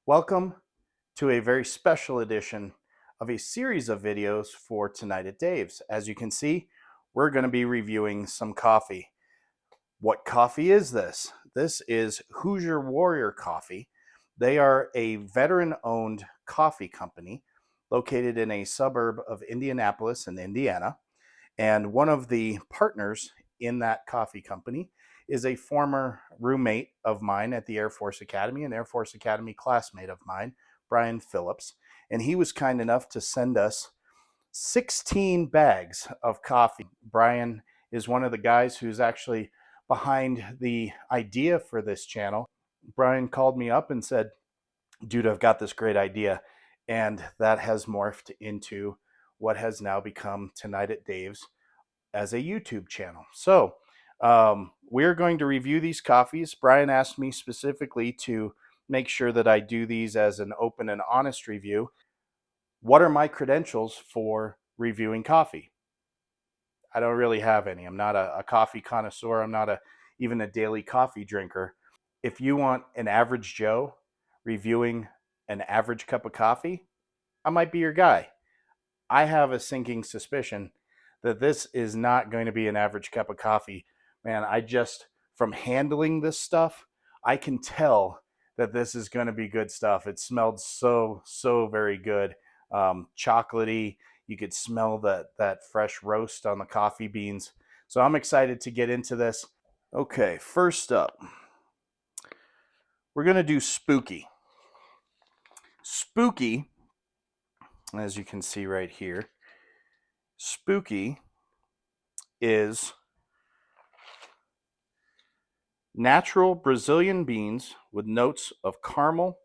Welcome to a very special edition of a series of videos for Tonight at Dave's. As you can see, we're going to be reviewing some coffee. What coffee is this? This is Hoosier Warrior Coffee. They are a veteran-owned coffee company located in a suburb of Indianapolis in Indiana. And one of the partners in that coffee company is a former roommate of mine at the Air Force Academy, an Air Force Academy classmate of mine, Brian Phillips. And he was kind enough to send us 16 bags of coffee. Brian is one of the guys who's actually behind the idea for this channel. Brian called me up and said, dude, I've got this great idea. And that has morphed into what has now become Tonight at Dave's as a YouTube channel. So we're going to review these coffees. Brian asked me specifically to make sure that I do these as an open and honest review. What are my credentials for reviewing coffee? I don't really have any. I'm not a coffee connoisseur. I'm not even a daily coffee drinker. If you want an average Joe reviewing an average cup of coffee, I might be your guy. I have a sinking suspicion that this is not going to be an average cup of coffee. Man, from handling this stuff, I can tell that this is going to be good stuff. It smelled so very good. Chocolatey. You could smell that fresh roast on the coffee beans. So I'm excited to get into this. Okay, first up, we're going to do Spooky. Spooky, as you can see right here, Spooky is natural Brazilian beans with notes of caramel,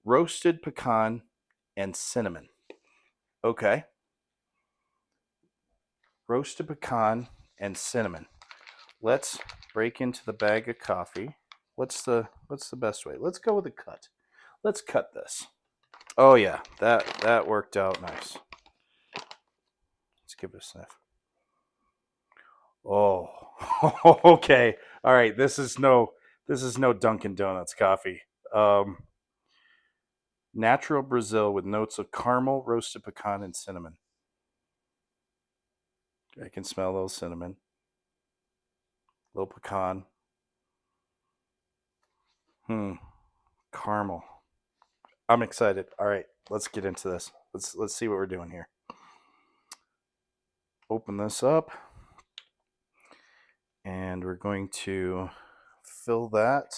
roasted pecan, and cinnamon. Okay. Roasted pecan and cinnamon. Let's break into the bag of coffee. What's the best way? Let's go with a cut. Let's cut this. Oh yeah, that worked out nice. Let's give it a sniff. Oh, okay. All right. This is no Dunkin' Donuts coffee. Natural Brazil with notes of caramel, roasted pecan, and cinnamon. I can smell a little cinnamon, a little pecan. Caramel. I'm excited. All right, let's get into this. Let's see what we're doing here. Open this up, and we're going to fill that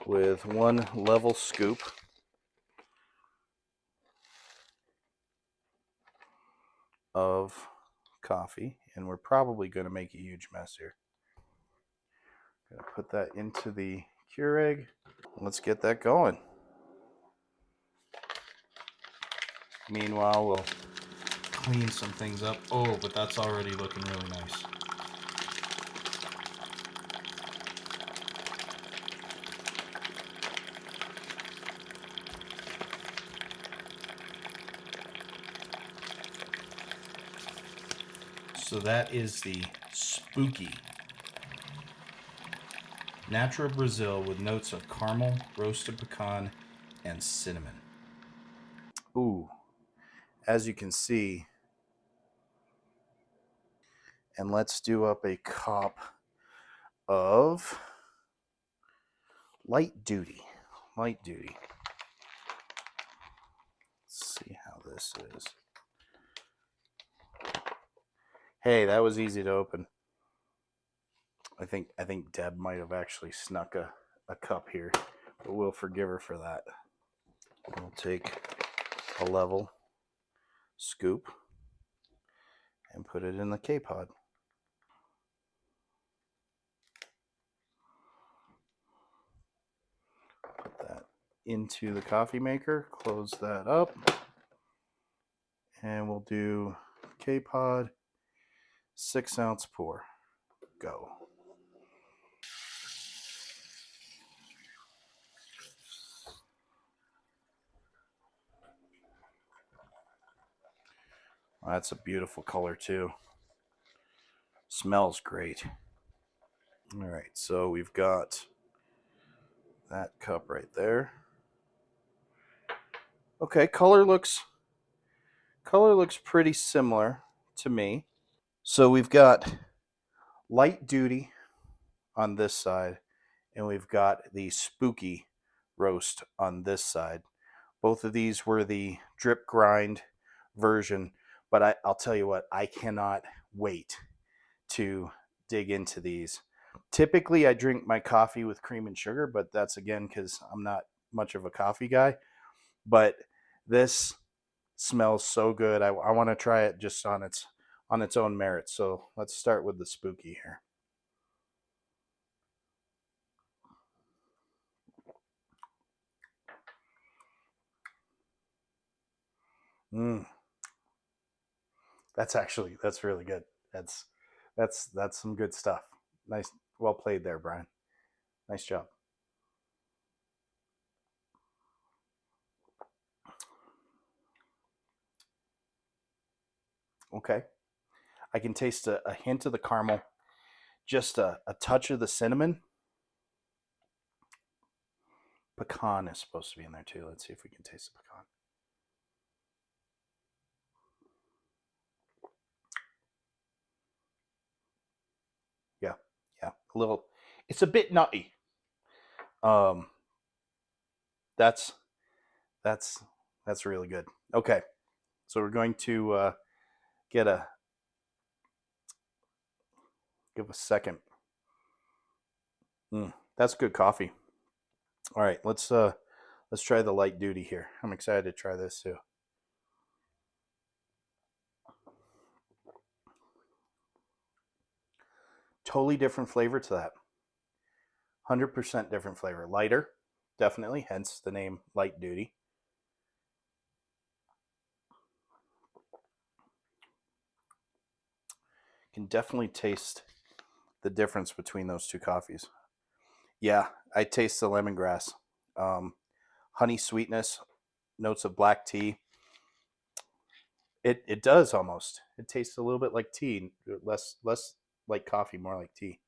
with one level scoop of coffee, and we're probably going to make a huge mess here. Gonna put that into the Keurig. Let's get that going. Meanwhile, we'll clean some things up. Oh, but that's already looking really nice. So that is the Spooky. Natural Brazil with notes of caramel, roasted pecan, and cinnamon. Ooh, as you can see, and let's do up a cup of light duty. Light duty. Let's see how this is. Hey, that was easy to open. I think Deb might have actually snuck a cup here, but we'll forgive her for that. We'll take a level scoop and put it in the K-Pod. Put that into the coffee maker, close that up, and we'll do K-Pod 6-ounce pour. Go. Well, that's a beautiful color too. Smells great. All right, so we've got that cup right there. Okay, color looks pretty similar to me. So we've got light duty on this side, and we've got the spooky roast on this side. Both of these were the drip grind version, but I'll tell you what, I cannot wait to dig into these. Typically, I drink my coffee with cream and sugar, but that's again because I'm not much of a coffee guy. But this smells so good. I want to try it just on its own merits. So let's start with the spooky here. Mm, that's really good. That's that's some good stuff. Nice, well played there, Brian. Nice job. Okay, I can taste a hint of the caramel, just a touch of the cinnamon. Pecan is supposed to be in there too. Let's see if we can taste the pecan. Yeah, yeah, a little. It's a bit nutty. Um, that's that's that's really good. Okay, so we're going to get a give a second. That's good coffee. All right, let's try the light duty here. I'm excited to try this too. Totally different flavor to that. 100% different flavor. Lighter, definitely. Hence the name light duty. Can definitely taste the difference between those two coffees. Yeah, I taste the lemongrass, um, honey sweetness, notes of black tea. It does almost. It tastes a little bit like tea, less like coffee, more like tea.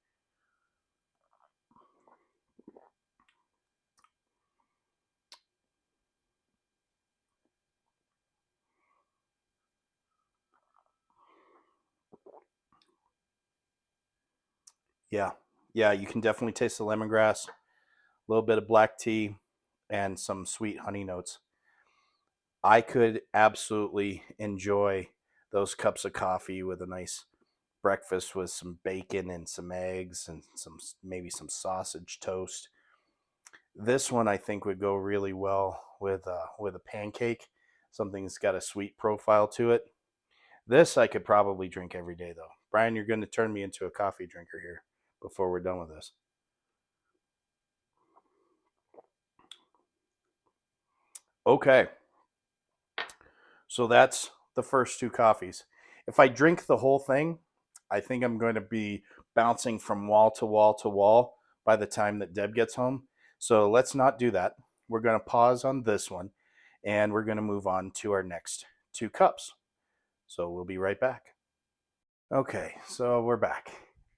Yeah, yeah, you can definitely taste the lemongrass, a little bit of black tea, and some sweet honey notes. I could absolutely enjoy those cups of coffee with a nice breakfast with some bacon and some eggs and some maybe some sausage toast. This one I think would go really well with a pancake, something that's got a sweet profile to it. This I could probably drink every day though. Brian, you're going to turn me into a coffee drinker here before we're done with this. Okay, so that's the first two coffees. If I drink the whole thing, I think I'm going to be bouncing from wall to wall to wall by the time that Deb gets home. So let's not do that. We're going to pause on this one and we're going to move on to our next two cups. So we'll be right back. Okay, so we're back.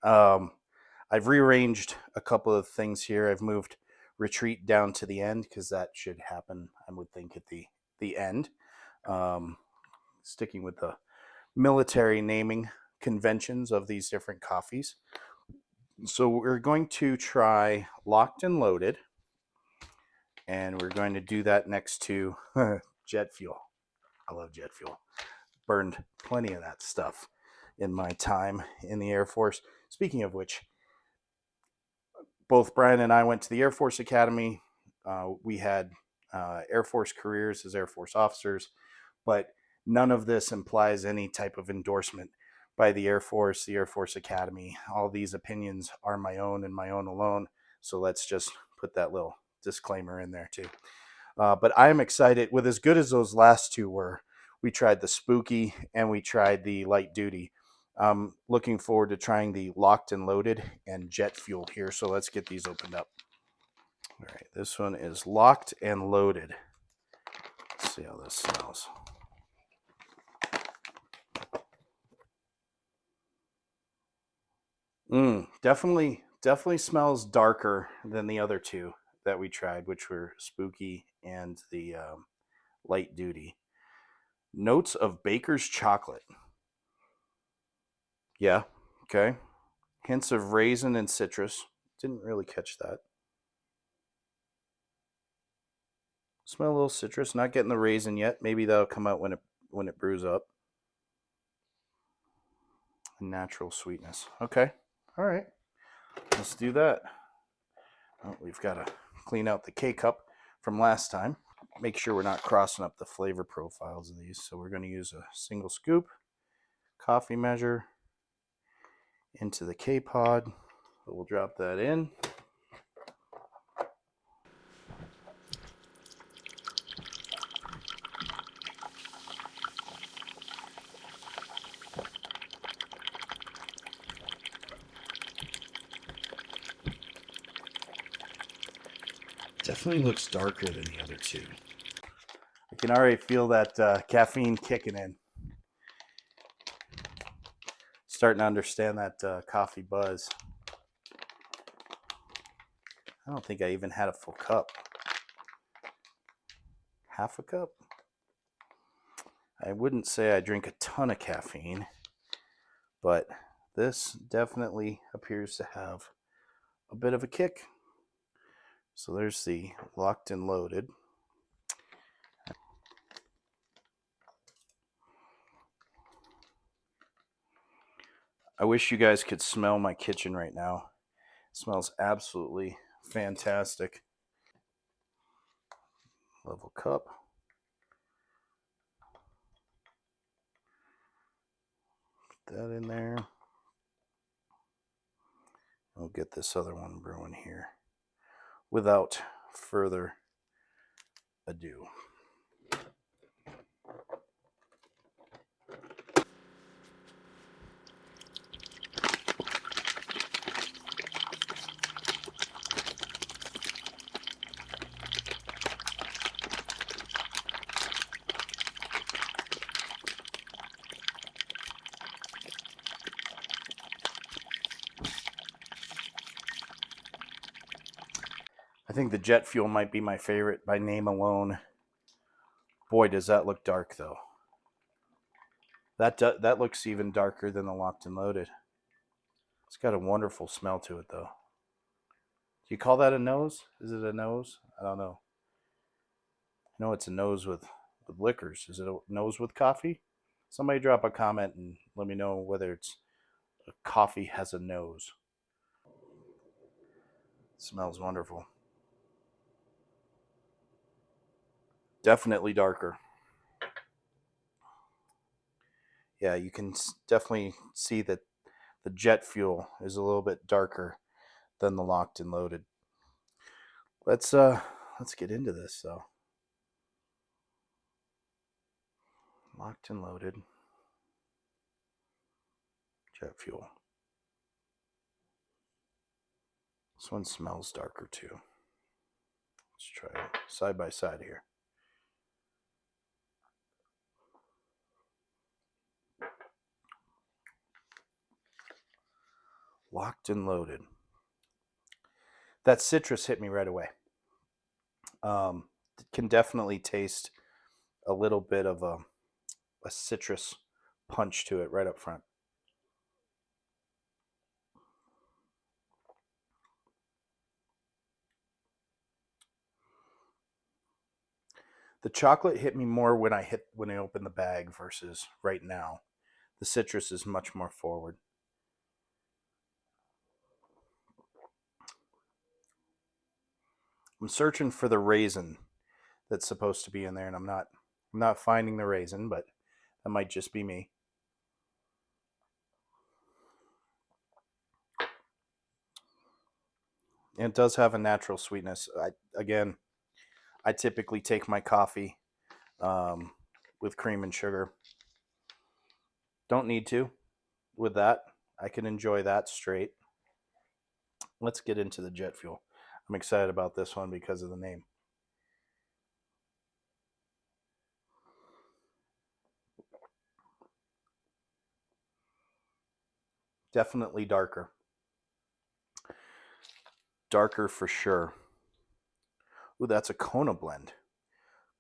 Um, I've rearranged a couple of things here. I've moved retreat down to the end because that should happen, I would think, at the end. Um, Sticking with the military naming conventions of these different coffees. So we're going to try locked and loaded, and we're going to do that next to jet fuel. I love jet fuel. Burned plenty of that stuff in my time in the Air Force. Speaking of which, both Brian and I went to the Air Force Academy. We had Air Force careers as Air Force officers, but none of this implies any type of endorsement by the Air Force, the Air Force Academy. All these opinions are my own and my own alone. So let's just put that little disclaimer in there too. But I am excited with as good as those last two were. We tried the spooky and we tried the light duty. I'm looking forward to trying the locked and loaded and jet fuel here. So let's get these opened up. All right, this one is locked and loaded. Let's see how this smells. Definitely smells darker than the other two that we tried, which were spooky and the light duty. Notes of baker's chocolate. Yeah, okay. Hints of raisin and citrus. Didn't really catch that. Smell a little citrus. Not getting the raisin yet. Maybe that'll come out when it brews up. Natural sweetness. Okay. All right. Let's do that. Oh, we've got to clean out the K-cup from last time. Make sure we're not crossing up the flavor profiles of these. So we're going to use a single scoop coffee measure into the K-pod. We'll drop that in. Definitely looks darker than the other two. I can already feel that caffeine kicking in. Starting to understand that coffee buzz. I don't think I even had a full cup. Half a cup? I wouldn't say I drink a ton of caffeine, but this definitely appears to have a bit of a kick. So there's the locked and loaded. I wish you guys could smell my kitchen right now. It smells absolutely fantastic. Level cup. Put that in there. We'll get this other one brewing here without further ado. I think the jet fuel might be my favorite by name alone. Boy, does that look dark though. That looks even darker than the locked and loaded. It's got a wonderful smell to it though. Do you call that a nose? Is it a nose? I don't know. I know it's a nose with liquors. Is it a nose with coffee? Somebody drop a comment and let me know whether it's a coffee has a nose. It smells wonderful. Definitely darker. Yeah, you can definitely see that the jet fuel is a little bit darker than the locked and loaded. Let's get into this though. Locked and loaded jet fuel. This one smells darker too. Let's try it side by side here. Locked and loaded. That citrus hit me right away. Can definitely taste a little bit of a citrus punch to it right up front. The chocolate hit me more when I opened the bag versus right now. The citrus is much more forward. I'm searching for the raisin that's supposed to be in there, and I'm not finding the raisin, but that might just be me. And it does have a natural sweetness. I typically take my coffee with cream and sugar. Don't need to with that. I can enjoy that straight. Let's get into the jet fuel. I'm excited about this one because of the name. Definitely darker. Darker for sure. Ooh, that's a Kona blend.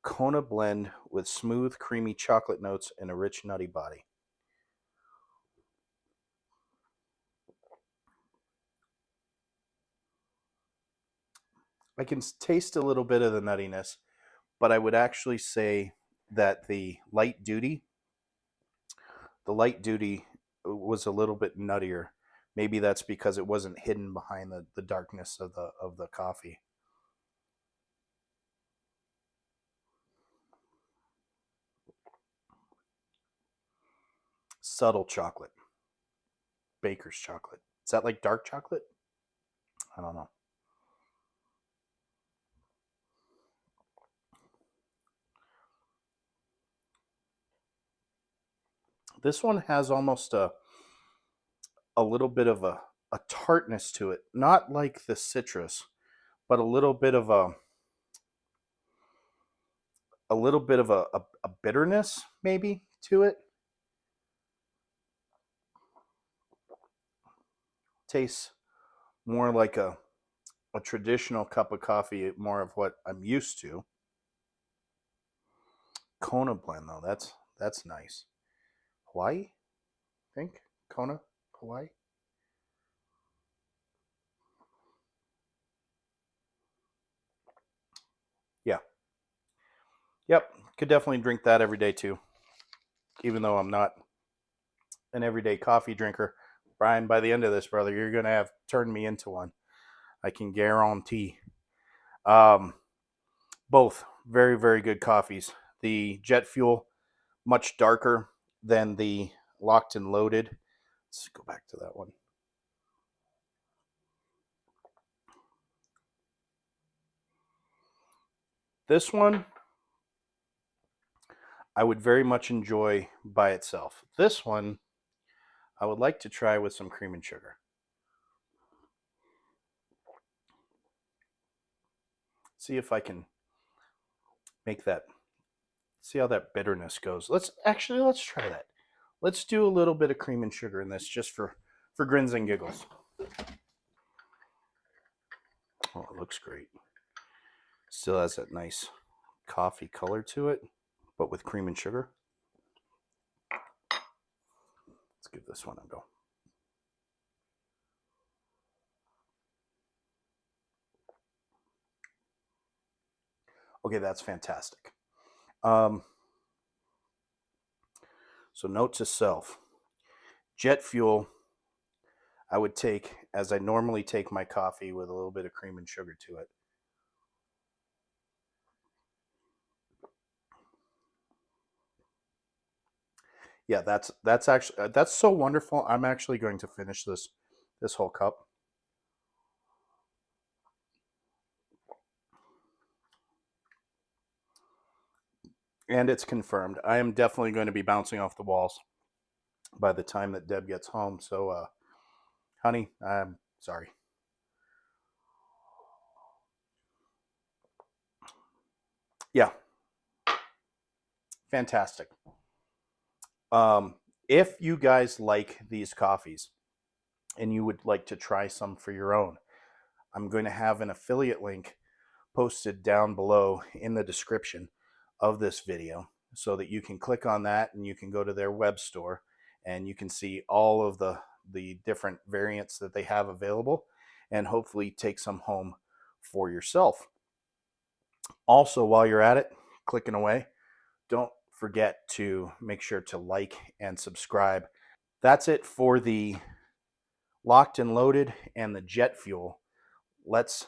Kona blend with smooth, creamy chocolate notes and a rich, nutty body. I can taste a little bit of the nuttiness, but I would actually say that the light duty was a little bit nuttier. Maybe that's because it wasn't hidden behind the darkness of the coffee. Subtle chocolate. Baker's chocolate. Is that like dark chocolate? I don't know. This one has almost a little bit of a tartness to it. Not like the citrus, but a little bit of a bitterness maybe to it. Tastes more like a traditional cup of coffee, more of what I'm used to. Kona blend though, that's nice. Hawaii, I think. Kona, Hawaii. Yeah. Yep. Could definitely drink that every day too. Even though I'm not an everyday coffee drinker. Brian, by the end of this, brother, you're gonna have turned me into one. I can guarantee. Um, both very, very good coffees. The Jet Fuel, much darker than the Locked and Loaded. Let's go back to that one. This one, I would very much enjoy by itself. This one, I would like to try with some cream and sugar. See if I can make that, see how that bitterness goes. Let's try that. Let's do a little bit of cream and sugar in this just for grins and giggles. Oh, it looks great. Still has that nice coffee color to it, but with cream and sugar. Let's give this one a go. Okay, that's fantastic. So note to self, jet fuel I would take as I normally take my coffee with a little bit of cream and sugar to it. Yeah, that's actually that's so wonderful. I'm actually going to finish this whole cup. And it's confirmed. I am definitely going to be bouncing off the walls by the time that Deb gets home. So, honey, I'm sorry. Yeah, fantastic. If you guys like these coffees and you would like to try some for your own, I'm going to have an affiliate link posted down below in the description of this video so that you can click on that and you can go to their web store and you can see all of the different variants that they have available and hopefully take some home for yourself. Also, while you're at it, clicking away, don't forget to make sure to like and subscribe. That's it for the Locked and Loaded and the Jet Fuel. Let's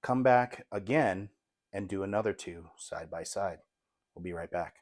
come back again and do another two side by side. We'll be right back.